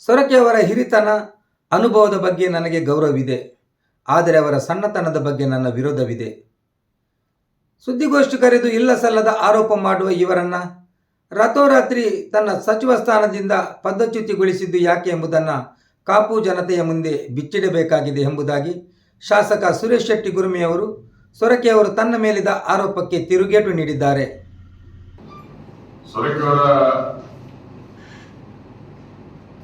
ಸೊರಕೆಯವರ ಹಿರಿತನ ಅನುಭವದ ಬಗ್ಗೆ ನನಗೆ ಗೌರವವಿದೆ. ಆದರೆ ಅವರ ಸಣ್ಣತನದ ಬಗ್ಗೆ ನನ್ನ ವಿರೋಧವಿದೆ. ಸುದ್ದಿಗೋಷ್ಠಿ ಕರೆದು ಇಲ್ಲ ಸಲ್ಲದ ಆರೋಪ ಮಾಡುವ ಇವರನ್ನು ರಾತ್ರೋರಾತ್ರಿ ತನ್ನ ಸಚಿವ ಸ್ಥಾನದಿಂದ ಪದಚ್ಯುತಿಗೊಳಿಸಿದ್ದು ಯಾಕೆ ಎಂಬುದನ್ನು ಕಾಪು ಜನತೆಯ ಮುಂದೆ ಬಿಚ್ಚಿಡಬೇಕಾಗಿದೆ ಎಂಬುದಾಗಿ ಶಾಸಕ ಸುರೇಶ್ ಶೆಟ್ಟಿ ಗುರುಮಿಯವರು ಸೊರಕೆಯವರು ತನ್ನ ಮೇಲಿದ ಆರೋಪಕ್ಕೆ ತಿರುಗೇಟು ನೀಡಿದ್ದಾರೆ. ಸೊರಕೆಯವರ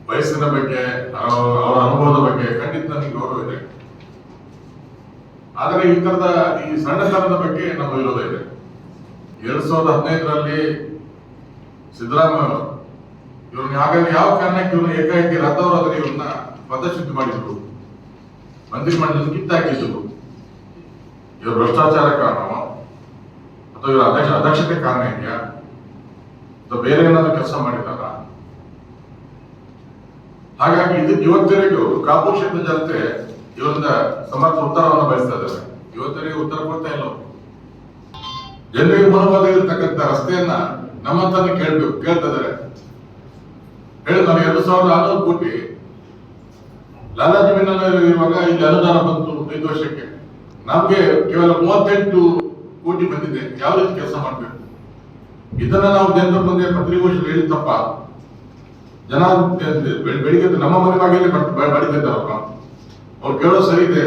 ವಯಸ್ಸಿನ ಬಗ್ಗೆ, ಅವರ ಅನುಭವದ ಬಗ್ಗೆ ಖಂಡಿತ ನನಗೆ ಗೌರವ ಇದೆ. ಆದರೆ ಈ ತರದ ಈ ಸಣ್ಣತನದ ಬಗ್ಗೆ ನಮ್ಮ ವಿರೋಧ ಇದೆ. 2015ರಲ್ಲಿ ಸಿದ್ದರಾಮಯ್ಯ ಇವ್ರನ್ನ ಹಾಗಾಗಿ ಯಾವ ಕಾರಣಕ್ಕೆ ಇವ್ರನ್ನ ಏಕಾಏಕಿ ರಾತ್ರೋರಾತ್ರಿ ಇವ್ರನ್ನ ಪದಚ್ಯುತಿ ಮಾಡಿದ್ರು, ಮಂತ್ರಿಮಂಡಲ ಕಿತ್ತಾಕಿದ್ರು. ಇವ್ರ ಭ್ರಷ್ಟಾಚಾರ ಕಾರಣವೋ ಅಥವಾ ಇವರ ಅದಕ್ಷತೆ ಕಾರಣ ಇದೆಯಾ ಅಥವಾ ಬೇರೆ ಏನಾದ್ರು ಕೆಲಸ ಮಾಡಿದಾರ? ಹಾಗಾಗಿ ಇದಕ್ಕೆ ಇವತ್ತರೆಗೂ ಕಾಪು ಕ್ಷೇತ್ರ ಜನತೆ ಇವರಿಂದ ಸಮರ್ಥ ಉತ್ತರವನ್ನು ಬಯಸ್ತಾ ಇದ್ದಾರೆ. ಇವತ್ತರೆಗೂ ಉತ್ತರ ಕೊಡ್ತಾ ಇಲ್ಲ. ಜನರಿಗೆ ಮನೋಭಾವ ಇರತಕ್ಕಂಥ ರಸ್ತೆಯನ್ನ ನಮ್ಮಂತಾನೆ ಕೇಳ್ತಾ ಇದ್ದಾರೆ. ಹೇಳಿ ನಾನು 2,600 ಕೋಟಿ ಲಾಲಾಜಿ ಇರುವಾಗ ಇಲ್ಲಿ ಅನುದಾನ ಬಂತು 5 ವರ್ಷಕ್ಕೆ. ನಮ್ಗೆ ಕೇವಲ 38 ಕೋಟಿ ಬಂದಿದೆ. ಯಾವ ರೀತಿ ಕೆಲಸ ಮಾಡ್ಬೇಕು? ಇದನ್ನ ನಾವು ಜನರ ಮುಂದೆ ಪತ್ರಿಕೋಷ್ಠಿ ಹೇಳಿ ತಪ್ಪ? ಜನ ಬೆಳಿಗ್ಗೆ ನಮ್ಮ ಮನೆ ಬಾಗಿಲೇ ಬಡಿತಿದ್ದಾರಪ್ಪ. ಅವ್ರು ಕೇಳೋ ಸರಿ ಇದೆ.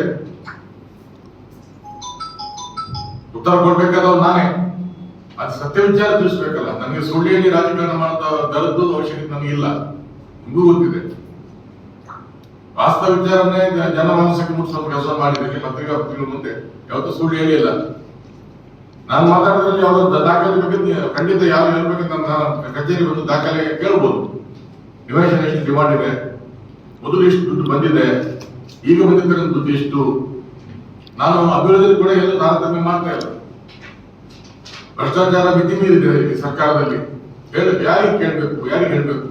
ಉತ್ತರ ಕೊಡ್ಬೇಕಾದವ್ ನಾನೇ. ಅದು ಸತ್ಯ ವಿಚಾರ ತಿಳಿಸ್ಬೇಕಲ್ಲ. ನನಗೆ ಸುಳ್ಳು ಹೇಳಿ ರಾಜಕಾರಣ ಮಾಡ್ತಾ ದರದ್ದು ಅವಶ್ಯಕತೆ ನನಗಿಲ್ಲ. ನಿಮಗೂ ಗೊತ್ತಿದೆ. ವಾಸ್ತವ ವಿಚಾರನೇ ಜನಮಾನಸಕ್ಕೆ ಮುಟ್ಟಿಸುವಂತ ಕೆಲಸ ಮಾಡಿದ್ದೀನಿ. ಪತ್ರಿಕೆಗಳ ಮುಂದೆ ಯಾವತ್ತೂ ಸುಳ್ಳು ಹೇಳಿಲ್ಲ. ನಾನು ಮಾತಾಡಿದ್ರಲ್ಲಿ ಯಾವ್ದು ದಾಖಲೆ ಬೇಕಿದ್ರೆ ಖಂಡಿತ ಯಾರು ಹೇಳ್ಬೇಕಂತ ನನ್ನ ಕಚೇರಿ ಬಂದು ದಾಖಲೆ ಕೇಳ್ಬೋದು. ನಿವೇಶನ ಎಷ್ಟು ಡಿಮಾಂಡ್ ಇದೆ, ಮೊದಲು ಎಷ್ಟು ದುಡ್ಡು ಬಂದಿದೆ, ಈಗ ಬಂದಿರ್ತಕ್ಕಂಥ ದುಡ್ಡು ಎಷ್ಟು. ನಾನು ಅಭಿವೃದ್ಧಿ ಕೂಡ ಎಲ್ಲ ತಾರತಮ್ಯ ಮಾಡ್ತಾ ಇಲ್ಲ. ಭ್ರಷ್ಟಾಚಾರ ಮಿತಿ ಮೀರಿದೆ ಈ ಸರ್ಕಾರದಲ್ಲಿ. ಯಾರಿಗೆ ಕೇಳಬೇಕು, ಯಾರಿಗೆ ಹೇಳ್ಬೇಕು?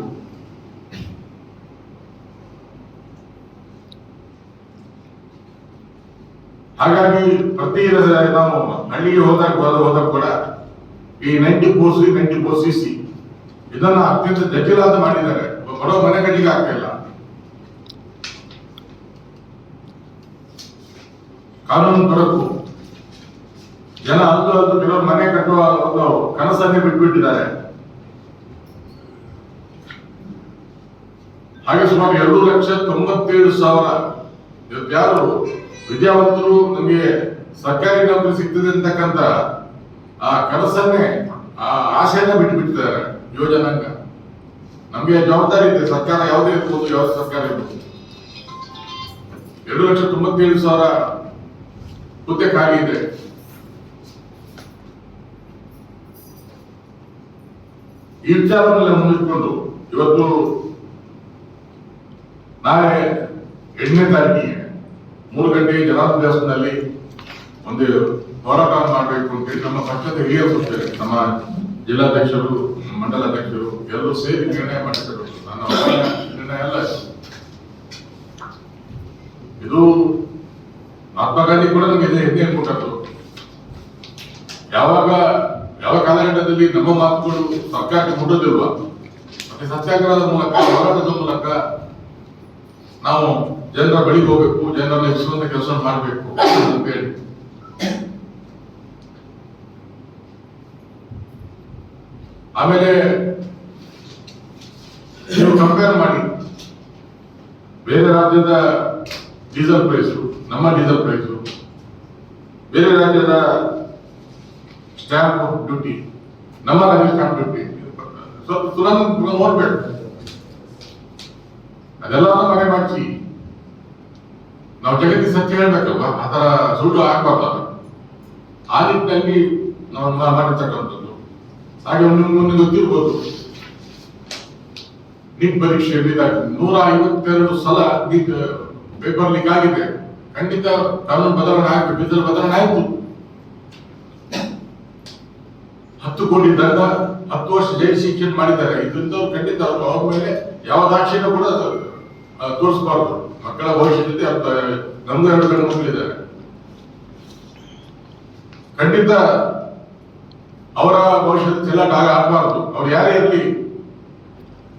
ಹಾಗಾಗಿ ಪ್ರತಿ ನಾವು ಹಳ್ಳಿಗೆ ಹೋದಾಗ ಕೂಡ ಈ 94C ಇದನ್ನ ಅತ್ಯಂತ ಜಟಿಲಾದ ಮಾಡಿದ್ದಾರೆ. ಬಡವ ಮನೆ ಕಟ್ಟಿಗೆ ಆಗ್ತಾ ಇಲ್ಲ. ಕಾನೂನು ತೊಡಕು. ಜನ ಅಲ್ಲೂ ಕೆಲವರು ಮನೆ ಕಟ್ಟುವ ಒಂದು ಕನಸನ್ನೇ ಬಿಟ್ಬಿಟ್ಟಿದ್ದಾರೆ. ಹಾಗೆ ಸುಮಾರು 2,97,000 ಯಾರು ವಿದ್ಯಾವಂತರು ನಮಗೆ ಸರ್ಕಾರಿ ನೌಕರಿ ಸಿಗ್ತದೆ ಅಂತಕ್ಕಂಥ ಆ ಕನಸನ್ನೇ, ಆ ಆಶೆಯನ್ನ ಬಿಟ್ಟಿದ್ದಾರೆ ಯುವಜನಾಂಗ. ನಮ್ಗೆ ಜವಾಬ್ದಾರಿ ಇದೆ. ಸರ್ಕಾರ ಯಾವುದೇ ಇರ್ಬೋದು, ಯಾವ ಸರ್ಕಾರ ಇರ್ಬೋದು. 2,97,000 ಹುದ್ದೆ ಖಾಲಿ ಇದೆ. ಈ ವಿಚಾರವನ್ನೆಲ್ಲ ಮುಂದಿಟ್ಕೊಂಡು ಇವತ್ತು ನಾಳೆ 8ನೇ ತಾರೀಕಿಗೆ 3 ಗಂಟೆಗೆ ಜನಾರ್ದನ ದೇವಸ್ಥಾನದಲ್ಲಿ ಒಂದು ಹೋರಾಟ ಮಾಡಬೇಕು ಅಂತೇಳಿ ನಮ್ಮ ಪಕ್ಷದ ಹಿರಿಯರು ಕೊಡ್ತಾರೆ. ನಮ್ಮ ಜಿಲ್ಲಾಧ್ಯಕ್ಷರು, ಮಂಡಲಾಧ್ಯಕ್ಷರು ಎಲ್ಲರೂ ಸೇರಿ ನಿರ್ಣಯ ಮಾಡಿದ್ದಾರೆ. ನನ್ನ ನಿರ್ಣಯ ಅಲ್ಲ ಇದು. ಮಹಾತ್ಮ ಗಾಂಧಿ ಕೂಡ ನಮಗೆ ಹೆಜ್ಜೆ ಕೊಟ್ಟದ್ದು. ಯಾವ ಕಾಲಘಟ್ಟದಲ್ಲಿ ನಮ್ಮ ಮಾತುಗಳು ಸರ್ಕಾರಕ್ಕೆ ಮುಟ್ಟೋದಿಲ್ವಾ? ಮತ್ತೆ ಸತ್ಯಾಗ್ರಹದ ಮೂಲಕ, ಹೋರಾಟದ ಮೂಲಕ ನಾವು ಜನರ ಬಳಿಗೆ ಹೋಗ್ಬೇಕು, ಜನರನ್ನು ಎಬ್ಬಿಸುವಂತ ಕೆಲಸ ಮಾಡಬೇಕು ಅಂತ ಹೇಳಿ. ಆಮೇಲೆ ನೀವು ಕಂಪೇರ್ ಮಾಡಿ ಬೇರೆ ರಾಜ್ಯದ ಡೀಸೆಲ್ ಪ್ರೈಸು, ನಮ್ಮ ಡೀಸೆಲ್ ಪ್ರೈಸು, ಬೇರೆ ರಾಜ್ಯದ ಸ್ಟ್ಯಾಂಪ್ ಡ್ಯೂಟಿ, ನಮ್ಮ ರಾಜ್ಯ ಸ್ಟ್ಯಾಂಪ್ ಡ್ಯೂಟಿ ಸ್ವಲ್ಪ ನೋಡ್ಬೇಕು. ಅದೆಲ್ಲ ಮನೆ ಮಾಡಿಸಿ ನಾವು ಜಗತ್ತಿಗೆ ಸತ್ಯ ಹೇಳ್ಬೇಕಲ್ವಾ? ಆತರ ಸುಳ್ಳು ಆಗ್ಬಾರ್ದಲ್ಲ. ಆ ನಿಟ್ಟಿನಲ್ಲಿ ನಾವು ಮಾಡಿರ್ತಕ್ಕಂಥದ್ದು. ಹಾಗೆ ಮುಂದೆ ಗೊತ್ತಿರ್ಬೋದು, ನೀಟ್ ಪರೀಕ್ಷೆಯಲ್ಲಿ 152 ಸಲ ಪೇಪರ್ ಲೀಕ್ ಆಗಿದೆ. ಖಂಡಿತ ಕಾನೂನು ಬದಲಾವಣೆ ಆಗಬೇಕು. ಇದರ ಬದಲಾವಣೆ ಆಯ್ತು. 10 ಕೋಟಿ ದಂಡ, 10 ವರ್ಷ ಜೈಲು ಶಿಕ್ಷೆ ಮಾಡಿದ್ದಾರೆ. ಇದರಿಂದ ಖಂಡಿತ ಅವ್ರ ಮೇಲೆ ಯಾವ ದಾಕ್ಷಿಣ್ಯ ಕೂಡ ತೋರಿಸಬಾರ್ದು. ಮಕ್ಕಳ ಭವಿಷ್ಯ ಜೊತೆ ನಮ್ದು 2 ಗಂಡು ಮಕ್ಕಳಿದ್ದಾರೆ. ಖಂಡಿತ ಅವರ ಭವಿಷ್ಯದ ಚೆಲ್ಲಾಟ ಆಗಬಾರದು. ಅವ್ರು ಯಾರೇ ಇರಲಿ,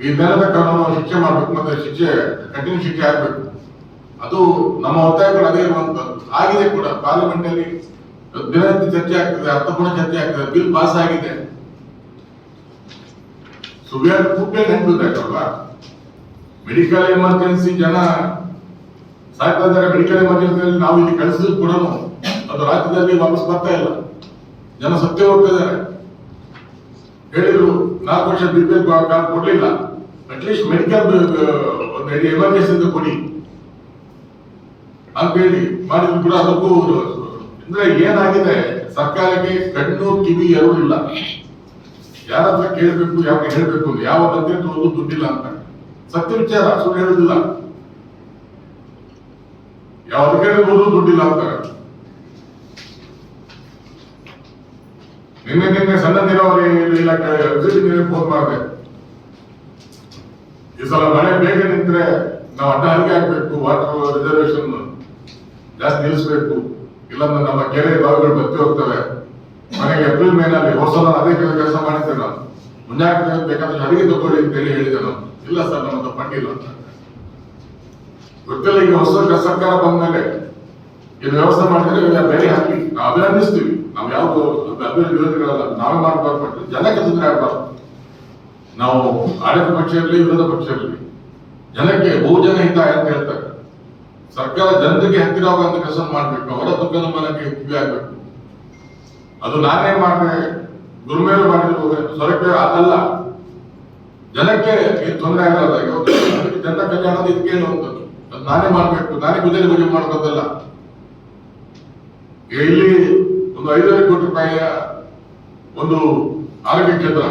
ಇದನ್ನೆಲ್ಲ ಕಾನೂನು ಶಿಕ್ಷೆ ಮಾಡ್ಬೇಕು, ಮತ್ತೆ ಶಿಕ್ಷೆ ಕಠಿಣ ಶಿಕ್ಷೆ ಆಗ್ಬೇಕು. ಅದು ನಮ್ಮ ಒತ್ತಾಯಗಳು ಅದೇ ಇರುವಂತದ್ದು. ಆಗಿದೆ ಕೂಡ ಪಾರ್ಲಿಮೆಂಟ್ ಅಲ್ಲಿ ದಿನನಿತ್ಯ ಚರ್ಚೆ ಆಗ್ತದೆ, ಅರ್ಥಪೂರ್ಣ ಚರ್ಚೆ ಆಗ್ತದೆ, ಬಿಲ್ ಪಾಸ್ ಆಗಿದೆ. So we have to put an end to that ಅಲ್ವಾ. ಮೆಡಿಕಲ್ ಎಮರ್ಜೆನ್ಸಿ ಜನ ಸಾಯ್ತಾ ಇದ್ದಾರೆ. ಮೆಡಿಕಲ್ ಎಮರ್ಜೆನ್ಸಿಯಲ್ಲಿ ನಾವು ಇಲ್ಲಿ ಕಳಿಸಿದ್ರು ಕೂಡ ಅದು ರಾಜ್ಯದಲ್ಲಿ ವಾಪಸ್ ಬರ್ತಾ ಇಲ್ಲ, ಜನ ಸತ್ಯ ಹೋಗ್ತಾ ಇದ್ದಾರೆ. ಹೇಳಿದ್ರು 4 ವರ್ಷ BPL ಕಾರ್ಡ್ ಕೊಡ್ಲಿಲ್ಲ, ಅಟ್ಲೀಸ್ಟ್ ಮೆಡಿಕಲ್ ಒಂದು ಎಮರ್ಜೆನ್ಸಿ ಕೊಡಿ ಅಂತ ಹೇಳಿ ಮಾಡಿದ್ರು ಕೂಡ ಅದಕ್ಕೂ ಅಂದ್ರೆ ಏನಾಗಿದೆ, ಸರ್ಕಾರಕ್ಕೆ ಕಣ್ಣು ಕಿವಿ ಎರಡೂ ಇಲ್ಲ. ಯಾರತ್ರ ಕೇಳಬೇಕು, ಯಾವಾಗ ಹೇಳ್ಬೇಕು, ಯಾವ ಮಂತ್ರಿ ಒಂದು ದುಡ್ಡಿಲ್ಲ ಅಂತ. ಸತ್ಯ ವಿಚಾರ, ಸುಳ್ಳು ಹೇಳುದಿಲ್ಲ. ಯಾವ ಅಧಿಕಾರಿಗೂ ದುಡ್ಡಿಲ್ಲ ಅಂತ. ನಿನ್ನೆ ಸಣ್ಣ ನೀರಾವರಿ ಇಲಾಖೆ ಎಕ್ಸಿಕ್ಯೂಟಿವ್ ಫೋನ್ ಮಾಡಿದೆ. ಈ ಸಲ ಮಳೆ ಬೇಗ ನಿಂತ್ರೆ ನಾವು ಅಡ್ಡ ಹರಿಕೆ ಹಾಕ್ಬೇಕು, ವಾಟರ್ ರಿಸರ್ವೇಶನ್ ಜಾಸ್ತಿ ನಿಲ್ಲಿಸಬೇಕು, ಇಲ್ಲಾಂದ್ರೆ ನಮ್ಮ ಕೆರೆ ಬಾವಿಗಳು ಬತ್ತಿ ಹೋಗ್ತವೆ. ಮನೆಗೆ ಏಪ್ರಿಲ್ ಮೇನಲ್ಲಿ ಹೊಸಲ ಅದೇ ಕೆಲಸ ಮಾಡಿದ್ದೆ ನಾನು. ಮುಂಜಾಗ್ರತೆ ಬೇಕಾದ್ರೆ ಅಡಿಗೆ ತಗೊಳ್ಳಿ ಅಂತ ಹೇಳಿ ಹೇಳಿದೆ ನಾನು. ಇಲ್ಲ ಸರ್, ನಮ್ಮದು ಫಂಡ್ ಇಲ್ಲ ಅಂತ. ಗೊತ್ತಿಲ್ಲ, ಈಗ ಹೊಸ ಸರ್ಕಾರ ಬಂದ ಮೇಲೆ ಇದು ವ್ಯವಸ್ಥೆ ಮಾಡಿದ್ರೆ ಬೇರೆ ಹಾಕಿ ನಾವು ಅಭಿನಂದಿಸ್ತೀವಿ. ನಾವು ಯಾವ್ದು ಅಭಿವೃದ್ಧಿ ವಿರೋಧಿಗಳಲ್ಲ, ನಾವೇ ಮಾಡಬಾರ್ದು, ಜನಕ್ಕೆ ತೊಂದರೆ ಆಗಬಾರ್ದು. ನಾವು ಆಡಳಿತ ಪಕ್ಷ ಇರಲಿ, ವಿರೋಧ ಪಕ್ಷ ಇರಲಿ, ಜನಕ್ಕೆ ಬಹುಜನ ಹಿತ ಅಂತ ಹೇಳ್ತಾರೆ. ಸರ್ಕಾರ ಜನತೆಗೆ ಹತ್ತಿರ ಆಗುವಂತ ಕೆಲಸ ಮಾಡ್ಬೇಕು, ಅವರ ದುಃಖದ ಮನಕ್ಕೆ ಕಿವಿ ಆಗ್ಬೇಕು. ಅದು ನಾನೇ ಮಾಡಿದೆ, ಗುರುಮೇರು ಮಾಡಿದ್ರು ಸ್ವರಕ್ಕೆ ಅದಲ್ಲ, ಜನಕ್ಕೆ ತೊಂದರೆ ಆಗಲ್ಲ. ಅದಕ್ಕೆ ಜನರ ಕಲ್ಯಾಣದ ಇದಕ್ಕೆ ಹೇಳುವಂಥದ್ದು. ಅದು ನಾನೇ ಮಾಡ್ಬೇಕು, ನಾನೇ ಗುಜರಿ ಗುಜರಿ ಮಾಡೋದಲ್ಲ. ಇಲ್ಲಿ ಒಂದು 5,500 ಕೋಟಿ ರೂಪಾಯಿಯ ಒಂದು ಆರೋಗ್ಯ ಕೇಂದ್ರ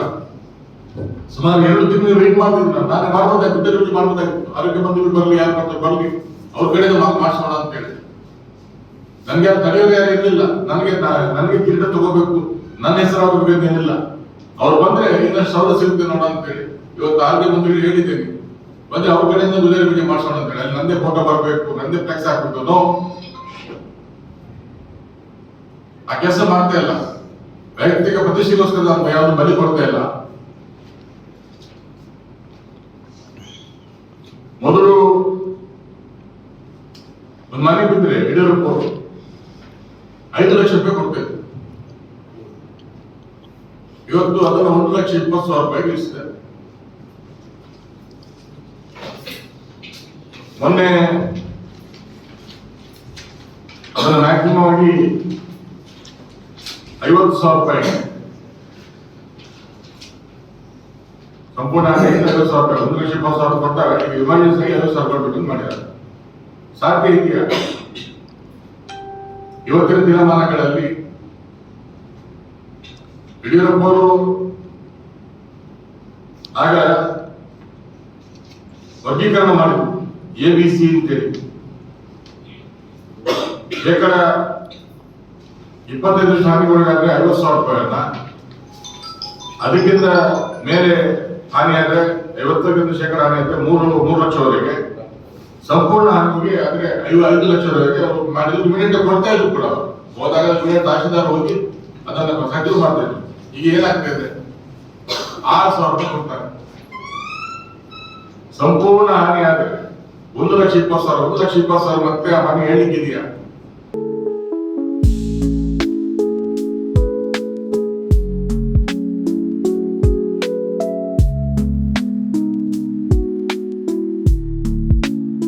ಸುಮಾರು 2 ತಿಂಗಳು ವೇಟ್ ಮಾಡ್ತಿದ್ರು. ನಾನೇ ಮಾಡ್ಬೋದಾಯ್ತು, ಗುಜರಿ ಗುಜರಿ ಮಾಡ್ಬೋದಾಯ್ತು. ಆರೋಗ್ಯ ಮಂತ್ರಿಗಳು ಬರಲಿ, ಯಾರು ಮಾಡ್ತಾರೆ ಬರಲಿ, ಅವ್ರ ಕಡೆಯಿಂದ ಮಾಡಿಸೋಣ ಅಂತ ಹೇಳಿ. ನನಗೆ ಅದು ತಡೆಯೋದು ಯಾರು ಇರಲಿಲ್ಲ. ನನಗೆ ಕಿರೀಟ ತಗೋಬೇಕು, ನನ್ನ ಹೆಸರು ಆಗಬೇಕು ಏನಿಲ್ಲ. ಅವ್ರು ಬಂದ್ರೆ ಇನ್ನಷ್ಟು ಸೌಲಭ್ಯ ಸಿಗುತ್ತೆ ನೋಡ ಅಂತ ಹೇಳಿ ಇವತ್ತು ಆರೋಗ್ಯ ಮಂತ್ರಿಗಳು ಹೇಳಿದ್ದೇನೆ. ಬಂದ್ರೆ ಅವ್ರ ಕಡೆಯಿಂದ ಗುಜರಿ ಗುಜರಿ ಮಾಡಿಸೋಣ ಅಂತ ಹೇಳಿ. ಅಲ್ಲಿ ನಂದೇ ಫೋಟೋ ಬರಬೇಕು, ನಂದೇ ಫ್ಲೆಕ್ಸ್ ಹಾಕ್ಬೇಕು. ನೋ, ಆ ಕೆಲಸ ಮಾಡ್ತಾ ಇಲ್ಲ. ವೈಯಕ್ತಿಕ ಪ್ರತಿಷ್ಠೆಗೋಸ್ಕರ ನಾನು ಯಾವ್ದು ಬಲಿ ಕೊಡ್ತಾ ಇಲ್ಲ. ಮೊದಲು ಒಂದು ಮನೆ ಬಿದ್ದರೆ ಯಡಿಯೂರಪ್ಪ 5 ಲಕ್ಷ ರೂಪಾಯಿ ಕೊಡ್ತೇವೆ. ಇವತ್ತು ಅದನ್ನು 1,20,000 ರೂಪಾಯಿಗೆ ಇಳಿಸಿದ್ದಾರೆ. ಮೊನ್ನೆ ಅದನ್ನು ಮ್ಯಾಕ್ಸಿಮಮ್ ಆಗಿ 50,000 ರೂಪಾಯಿ, ಸಂಪೂರ್ಣ 50,000 ರೂಪಾಯಿ, 1,20,000 ಕೊಟ್ಟಾಗ ಈಗ ಎಮರ್ಜೆನ್ಸಿ 50,000 ರೂಪಾಯಿ ಮಾಡಿದ್ದಾರೆ. ಸಾಧ್ಯ ಇದೆಯಾ? ಇವತ್ತಿನ ದಿನಮಾನಗಳಲ್ಲಿ ಯಡಿಯೂರಪ್ಪರು ಆಗ ವರ್ಗೀಕರಣ ಮಾಡಿದ್ರು, ABC ಅಂತೇಳಿ. ಶೇಕಡ 25 ಹಾನಿಗೊಳಗಾದ್ರೆ 50,000 ರೂಪಾಯಿಯನ್ನ, ಅದಕ್ಕಿಂತ ಮೇಲೆ ಹಾನಿಯಾದ್ರೆ 50% ಶೇಕಡ ಹಾನಿ ಆದ್ರೆ 3 ಲಕ್ಷವರೆಗೆ, ಸಂಪೂರ್ಣ ಹಾನಿಗೆ ಆದ್ರೆ 5 ಲಕ್ಷವರೆಗೆ ಅವರು ಮಾಡಿದ್ರು. ಇಮಿಡಿಯೇಟ್ ಕೊಡ್ತಾ ಇದ್ರು ಕೂಡ. ಹೋದಾಗ ಇಮಿಡಿಯೇಟ್ ತಹಶೀಲ್ದಾರ್ ಹೋಗಿ ಅದನ್ನ ಸೆಟಲ್ ಮಾಡ್ತಾ ಇದ್ರು. ಈಗ ಏನಾಗ್ತಾ ಇದೆ, 6,000 ರೂಪಾಯಿ ಕೊಡ್ತಾರೆ. ಸಂಪೂರ್ಣ ಹಾನಿ ಆದ್ರೆ 1,20,000 ಮತ್ತೆ ಆ ಮನೆ ಹೇಳಿಕ್ಕಿದೆಯಾ?